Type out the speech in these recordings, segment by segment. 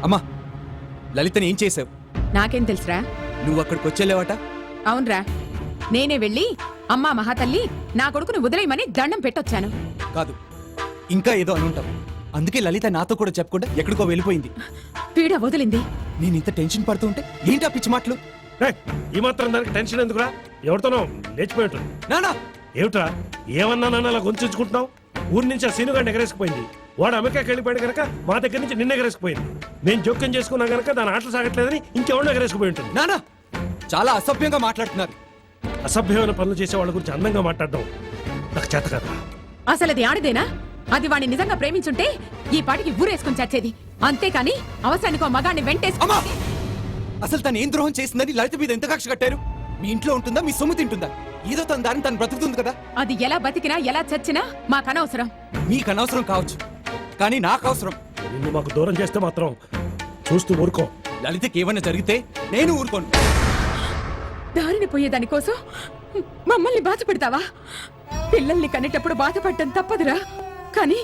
అమ్మా, లలితని ఏం చేసావు? నాకేం తెలుసురా? నువ్వు అక్కడికి వచ్చేలేవాట? అవునరా, నేనే వెళ్ళి అమ్మా మహాతల్లి నా కొడుకుని వదిలేయమని దండం పెట్టొచ్చాను. కాదు, ఇంకా ఏదో అనుంటావు. అందుకే లలిత నాతో కూడా చెప్పకుండా ఎక్కడికో వెళ్ళిపోయింది. పీడ వదిలింది. నేను ఇంత టెన్షన్ పడుతూ ఉంటే ఏంటి ఆ పిచ్చి మాటలు? ఈ మాత్రం దానికి టెన్షన్ ఎందుకురా? ఎవరితోనో లేచిపోయి నానా ఏమిట్రా? ఏమన్నా నన్ను అలా గొంతుంచుకుంటున్నావు? ఊరి నుంచి ఆ సీనుగాడిని ఎగరేసుకుపోయింది. వాడు అమెరికాకి వెళ్ళిపోయాడు కనుక మా దగ్గర నుంచి నిన్న ఎగరేసుకుపోయింది. నేను జోక్యం చేసుకున్నా కనుక దాని ఆటలు సాగట్లేదని ఇంకెవడో ఎగరేసుకుపోయి ఉంటుంది. నానా, చాలా అసభ్యంగా మాట్లాడుతున్నారు. అసభ్యమైన పనులు చేసే వాళ్ళ గురించి అందంగా మాట్లాడడం నాకు చేత కదా. అసలు అది ఆడదేనా? అది వాడిని నిజంగా ప్రేమించుంటే ఈ పాటికి ఊరేసుకుని చచ్చేది. అంతేకాని అవసరానికి మగాడిని వెంటేసుకు. అసలు తను ఏం ద్రోహం చేసిందని లలిత మీద ఎంత కక్ష కట్టారు? మీ ఇంట్లో ఉంటుందా, మీ సొమ్ము తింటుందా? ఏదో తన దారిని తను బ్రతుకుతుంది కదా. అది ఎలా బతికినా ఎలా చచ్చినా మాకనవసరం. మీకు అనవసరం కావచ్చు, కానీ నాకు అవసరం. నిన్ను మాకు దూరం చేస్తే మాత్రం చూస్తూ ఊరుకో. లలితకి ఏమైనా జరిగితే నేను ఊరుకోను. దారిని పోయేదాని కోసం మమ్మల్ని బాధ పెడతావా? పిల్లల్ని కనేటప్పుడు బాధపడటం తప్పదురా, కానీ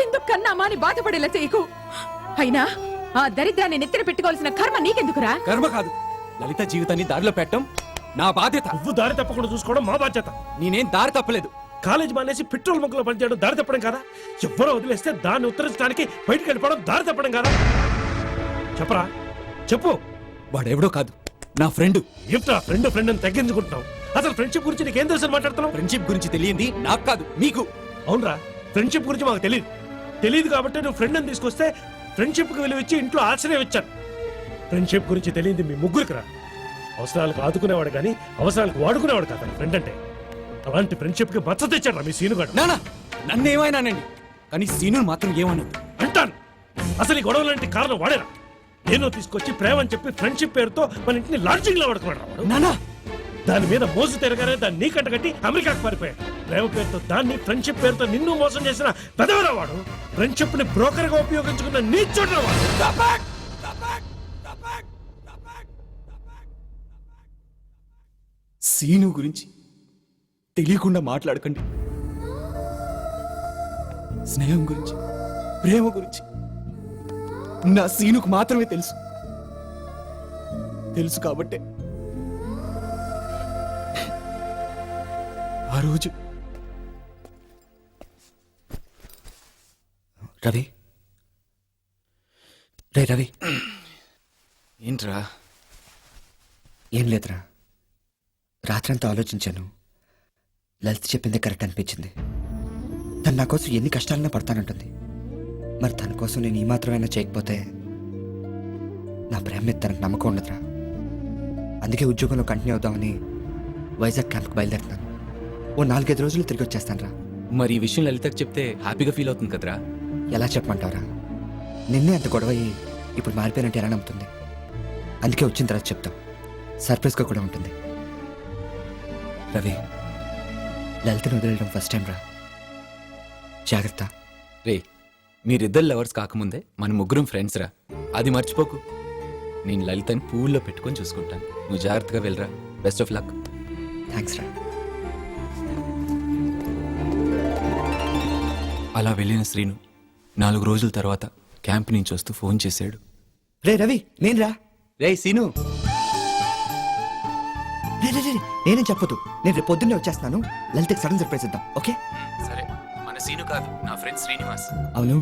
ఎందుకు కన్నామా అని బాధపడేలా చేయకు. అయినా ఆ దరిద్రాన్ని నెత్తిన పెట్టుకోవాల్సిన కర్మ నీకెందుకురా? కర్మ కాదు, లలిత జీవితాన్ని దారిలో పెట్టడం నా బాధ్యత. నువ్వు దారి తప్పకుండా చూసుకోవడం మా బాధ్యత. నేనేం దారి తప్పలేదు. కాలేజ్ మానేసి పెట్రోల్ బంకులో పనిచేయడం దారి తప్పడం కదా? ఎవరో వదిలేస్తే దాన్ని ఉత్తరించడానికి బయటకు వెళ్ళిపోవడం దారి తప్పడం కదా? చెప్పరా, చెప్పు. వాడెవడో కాదు, నా ఫ్రెండ్. ఏమిటా ఫ్రెండ్ ఫ్రెండ్ అని తగ్గించుకుంటున్నావు? అసలు ఫ్రెండ్షిప్ గురించి నీకేం తెలుసు మాట్లాడుతున్నావు? ఫ్రెండ్షిప్ గురించి తెలియంది నాకు కాదు, మీకు. అవునరా, ఫ్రెండ్షిప్ గురించి మాకు తెలియదు కాబట్టి నువ్వు ఫ్రెండ్ అని తీసుకొస్తే ఫ్రెండ్షిప్ కి విలువ ఇచ్చి ఇంట్లో ఆశ్రయం ఇచ్చాను. ఫ్రెండ్షిప్ గురించి తెలియంది మీ ముగ్గురికి రా. అవసరాలకు ఆదుకునేవాడు కానీ అవసరాలకు వాడుకునేవాడు కాదు ఫ్రెండ్ అంటే. అలాంటి ఫ్రెండ్షిప్ కి మచ్చ తెచ్చాడు మీ సీనుగాడు. నానా, నన్ను ఏమైనానండి, కానీ సీను మాత్రం ఏమనొద్దు అంటాను. అసలు ఈ గొడవలంటే కారణం వాడేరా. నేను తీసుకొచ్చి ప్రేమ అని చెప్పి ఫ్రెండ్షిప్ పేరుతో మన ఇంటిని లాడ్జింగ్ లో వాడుకున్నాడు. నానా, దాని మీద మోసు తిరగానే దాన్ని నీకంట కట్టి అమెరికాకు పారిపోయాడు. ప్రేమ పేరుతో దాన్ని, ఫ్రెండ్షిప్ పేరుతో నిన్ను మోసం చేసిన పెదవరా వాడు. ఫ్రెండ్షిప్ ని బ్రోకర్ గా ఉపయోగించుకున్న నీ చూడరా వాడు. సీను గురించి తెలియకుండా మాట్లాడకండి. స్నేహం గురించి, ప్రేమ గురించి నా సీనుకు మాత్రమే తెలుసు కాబట్టే ఆ రోజు. రవి, రే రవి. ఏంట్రా? ఏం లేదురా, రాత్రంతా ఆలోచించాను. లలిత చెప్పింది కరెక్ట్ అనిపించింది. తను నా కోసం ఎన్ని కష్టాలన్నా పడతానంటుంది. మరి తన కోసం నేను ఈ మాత్రమైనా చేయకపోతే నా ప్రేమ మీద తనకు నమ్మకం ఉండదురా. అందుకే ఉద్యోగంలో కంటిన్యూ అవుదామని వైజాగ్ క్యాంప్కి బయలుదేరుతున్నాను. ఓ 4-5 రోజులు తిరిగి వచ్చేస్తాను రా. మరి ఈ విషయం లలితకు చెప్తే హ్యాపీగా ఫీల్ అవుతుంది కదరా? ఎలా చెప్పమంటావురా? నిన్నే అంత గొడవ అయ్యి ఇప్పుడు మారిపోయినట్టు ఎలా నమ్ముతుంది? అందుకే వచ్చిన తర్వాత చెప్తాం. సర్ప్రైజ్గా కూడా ఉంటుంది. రవి, లలితను వదిలేయడం ఫస్ట్ టైం రా. జాగ్రత్త. రే, మీరిద్దరు లవర్స్ కాకముందే మన ముగ్గురం ఫ్రెండ్స్ రా, అది మర్చిపోకు. నేను లలితని పువ్వుల్లో పెట్టుకొని చూసుకుంటాను. నువ్వు జాగ్రత్తగా వెళ్ళరా. Best of luck. థ్యాంక్స్ రా. అలా వెళ్ళిన శ్రీను 4 రోజుల తర్వాత క్యాంప్ నుంచి వస్తూ ఫోన్ చేశాడు. రే రవి, నేను రా. రే సీను, నేనేం చెప్పదు. నేను రేపు పొద్దున్నే వచ్చేస్తున్నాను. లలితకి సడన్ సర్ప్రైజ్ ఇద్దాం, ఓకే? సరే. మన సీను కాదు, నా ఫ్రెండ్ శ్రీనివాస్. అవును,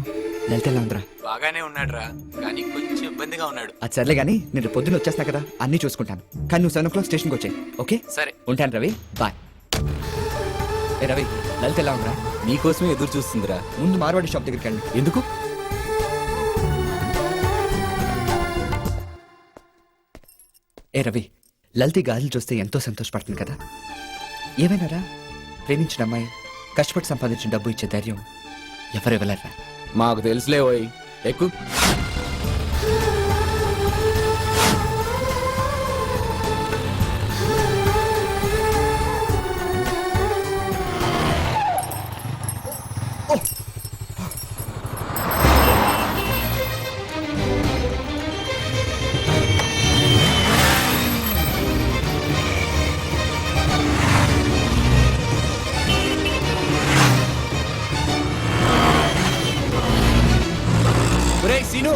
లలిత ఎలా ఉందిరా? బాగానే ఉన్నాడు రా, కానీ కొంచెం ఇబ్బందిగా ఉన్నాడు. అది సర్లే కానీ నేను రేపు పొద్దున్న వచ్చేస్తున్నా కదా, అన్నీ చూసుకుంటాను. కానీ నువ్వు 7 o'clock స్టేషన్కి వచ్చాయి, ఓకే? సరే. ఉంటాను రవి, బాయ్. ఏ రవి, లలిత ఎలా ఉందిరా? నీకోసమే ఎదురు చూస్తుందిరా. ముందు మార్వాడి షాప్ దగ్గరికి వెళ్ళి. ఎందుకు? ఏ రవి, లలిత గాజులు చూస్తే ఎంతో సంతోషపడుతుంది కదా. ఏమైనారా, ప్రేమించిన అమ్మాయి కష్టపడి సంపాదించిన డబ్బు ఇచ్చే ధైర్యం ఎవరు ఇవ్వలేరా? మాకు తెలుసులే ఓయ్, ఎక్కు. సీను,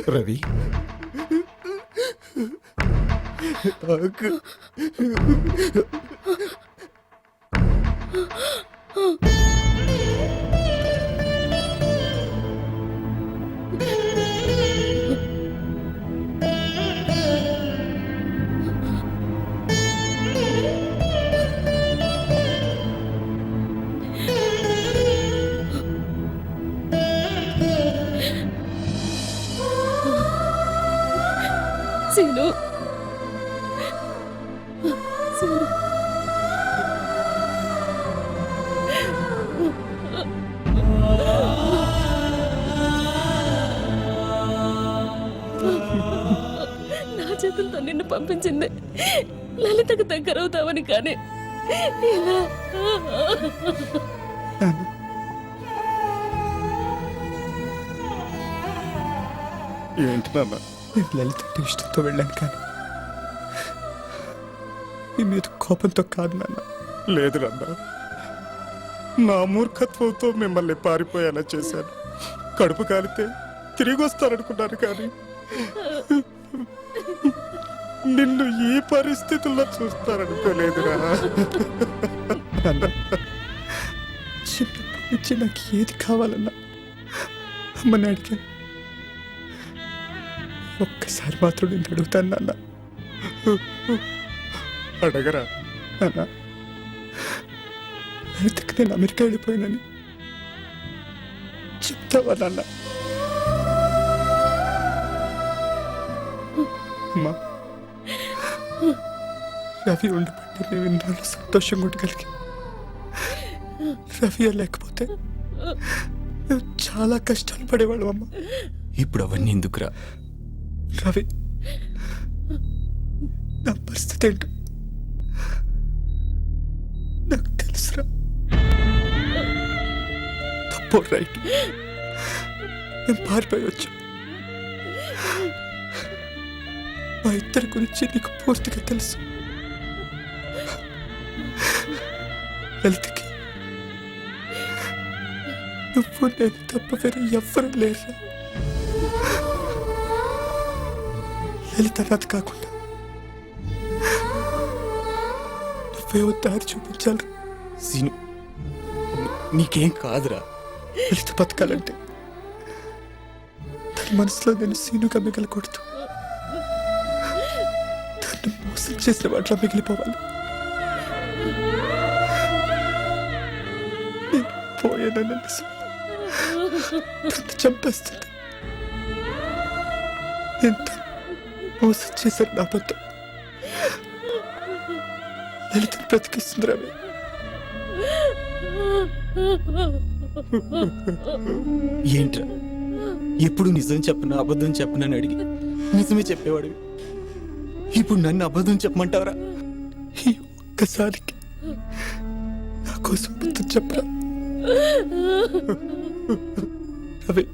రవి సీను సీను నా చేతులతో నిన్ను పంపించింది లలితకు దగ్గర అవుతావని కానీ ఇలా ఏంటి నాన్న నేను లలిత అంటే ఇష్టంతో వెళ్ళాను కానీ మీ మీద కోపంతో కాదు నాన్న. లేదు నాన్న, నా మూర్ఖత్వంతో మిమ్మల్ని పారిపోయేలా చేశాను. కడుపు కాలితే తిరిగి వస్తారనుకున్నాను కానీ నిన్ను ఈ పరిస్థితుల్లో చూస్తారనుకోలేదురా. నాన్న, చిన్నప్పటి నుంచి నాకు ఏది కావాలన్నా అమ్మని అడిగాను. ఒక్కసారి మాత్రం నేను అడుగుతాను నాన్న. అడగరా నాన్న? లలితకి నేను అమెరికా వెళ్ళిపోయినని చెప్తావా నాన్న? అమ్మా, రవి ఉండిపోతే నేను ఇన్నాళ్ళు సంతోషంగా ఉండగలిగి, రవి లేకపోతే మేము చాలా కష్టాలు పడేవాళ్ళం అమ్మా. ఇప్పుడు అవన్నీ ఎందుకురా? రవి, నా పరిస్థితి ఏంటో నాకు తెలుసురా. తప్పు రైట్ మేము పారిపోయి వచ్చాం. మా ఇద్దరి గురించి నీకు పూర్తిగా తెలుసు. లలితకి నువ్వు నేను తప్ప వేరే ఎవ్వరూ లేరురా. లలిత నాది కాకుండా నువ్వే దారి చూపించాలి. సీను నీకేం కాదురా. లలిత బతకాలంటే తన మనసులో నేను సీనుగా మిగలకూడదు. తను మోసం చేసిన వాటిలో మిగిలిపోవాలి. నేను పోయానన్న నిజం తను చంపేస్తుంది. నేను తను మోసం చేశాను. నా అబద్ధం లలితను బ్రతికిస్తుంది. రవి, ఏంట్రా ఎప్పుడు నిజం చెప్పను అబద్ధం చెప్పనని అడిగి నిజమే చెప్పేవాడివి. ఇప్పుడు నన్ను అబద్ధం చెప్పమంటావరా? ఈ ఒక్కసారికి నా కోసం అబద్ధం చెప్పరా రవి?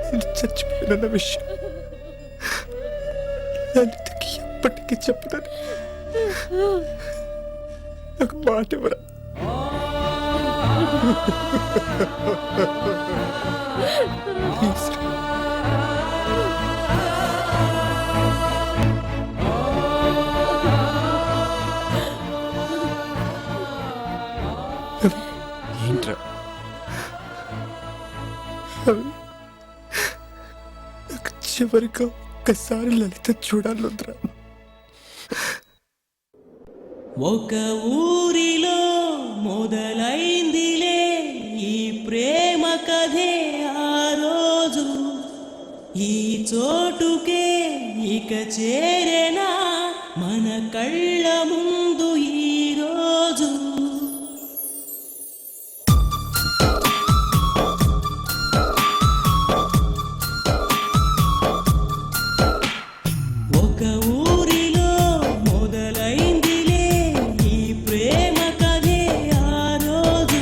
నేను చచ్చిపోయిన విషయం లలితకి ఎప్పటికీ చెప్పదని నాకు మాట ఇవ్వరా? ప్లీజ్ రా. రవి, ఏంట్రా? రవి, నాకు చివరిగా ఒక్కసారి లలిత చూడాలందరా. ఒక ఊరిలో మొదలైందిలే ఈ ప్రేమ కథే ఆ రోజు, ఈ చోటుకే ఇక చేరేనా మన కళ్ళ ముందు ఈ రోజు. ఒక ఊరిలో మొదలైందిలే ఈ ప్రేమ కథే ఆ రోజు,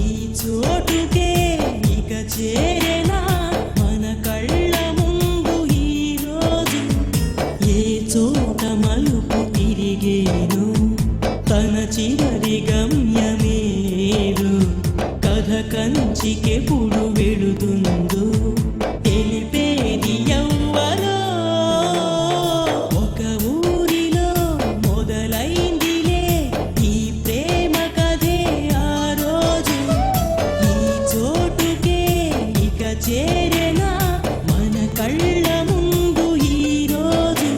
ఈ చోటుకే ఇక చేరేనా మన కళ్ళ ముందు ఈ రోజు. ఏ చోట మలుపు తిరిగేను తన చివరి గమ్యమేరు, కథ కంచికెప్పుడు వెళుతుందో కళ్ళ ముందు ఈరోజు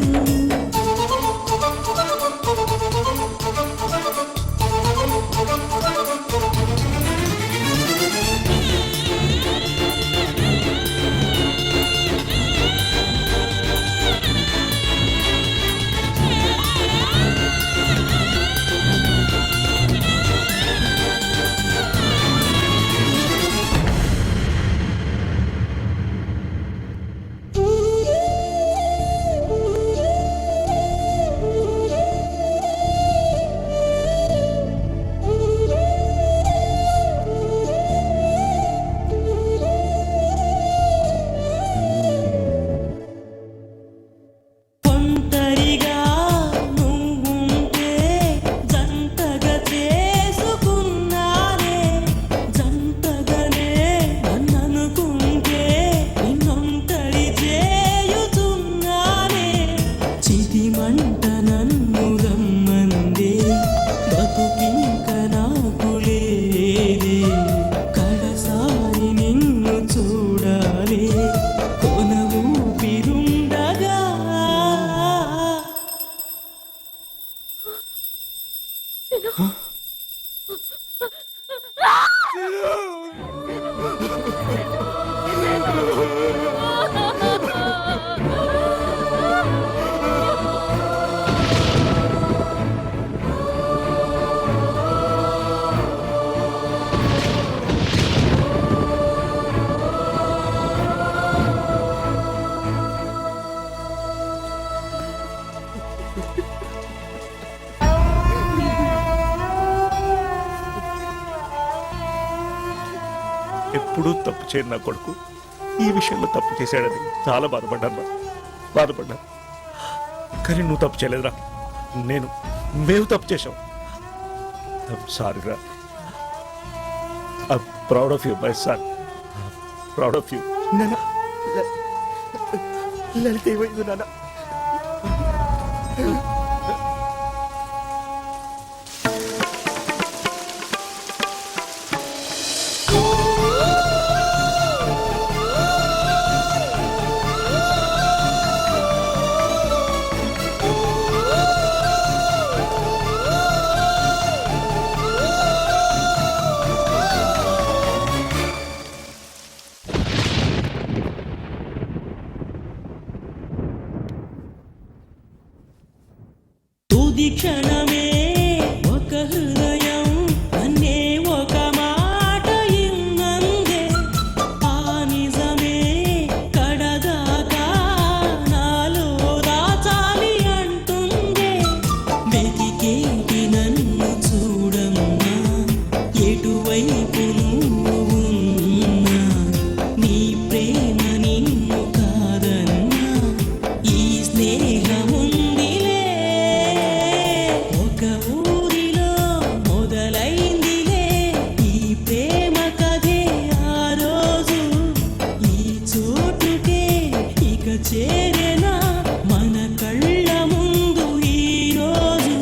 ఒంటరిగా నువ్వుంటే జంటగా చేసుకున్నానే జంటగానే నన్ననుకుంటే నిన్నొంటరి చేయుచున్నానే చితిమంట నన్ను రమ్మందే బతుకింక నాకు లేదే కడసారి నిన్ను చూడాలి కొన ఊపిరుండగా ఎప్పుడూ తప్పు చేయను నా కొడుకు ఈ విషయంలో తప్పు చేశాడని చాలా బాధపడ్డాను కానీ నువ్వు తప్పు చేయలేదురా మేము తప్పు చేశాం సారీ రా I proud of you my son proud of you నాన్న లలిత ఏమైంది నాన్న? తుది క్షణమే ఒక హృదయం నన్నే ఒక మాట ఇన్నందే ఆ నిజమే కడదాకా నాలో దాచాలి అంటుందే వెతికేటి నన్ను చూడమ్మా ఎటువైపు నువ్వు ఉన్నా నీ ప్రేమ నిన్ను కాదన్నా ఈ స్నేహముందిలే ఒక ఊరిలో మొదలైందిలే ఈ ప్రేమ కథే ఆ రోజు ఈ చోటుకే ఇక చేరేనా మన కళ్ళ ముందు ఈ రోజు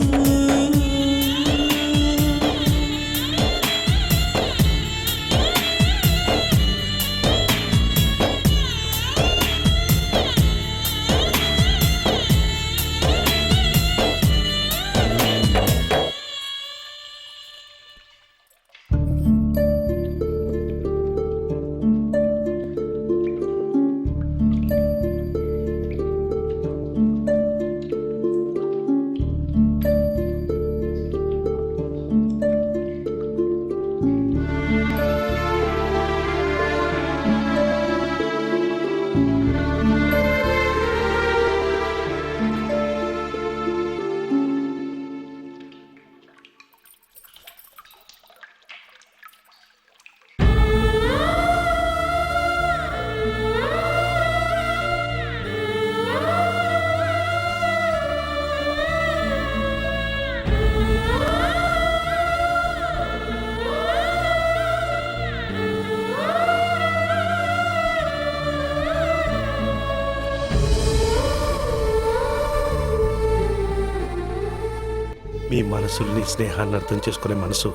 మీ మనసుల్ని స్నేహాన్ని అర్థం చేసుకునే మనసు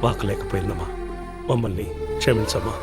మాకు లేకపోయిందమ్మా మమ్మల్ని క్షమించమ్మా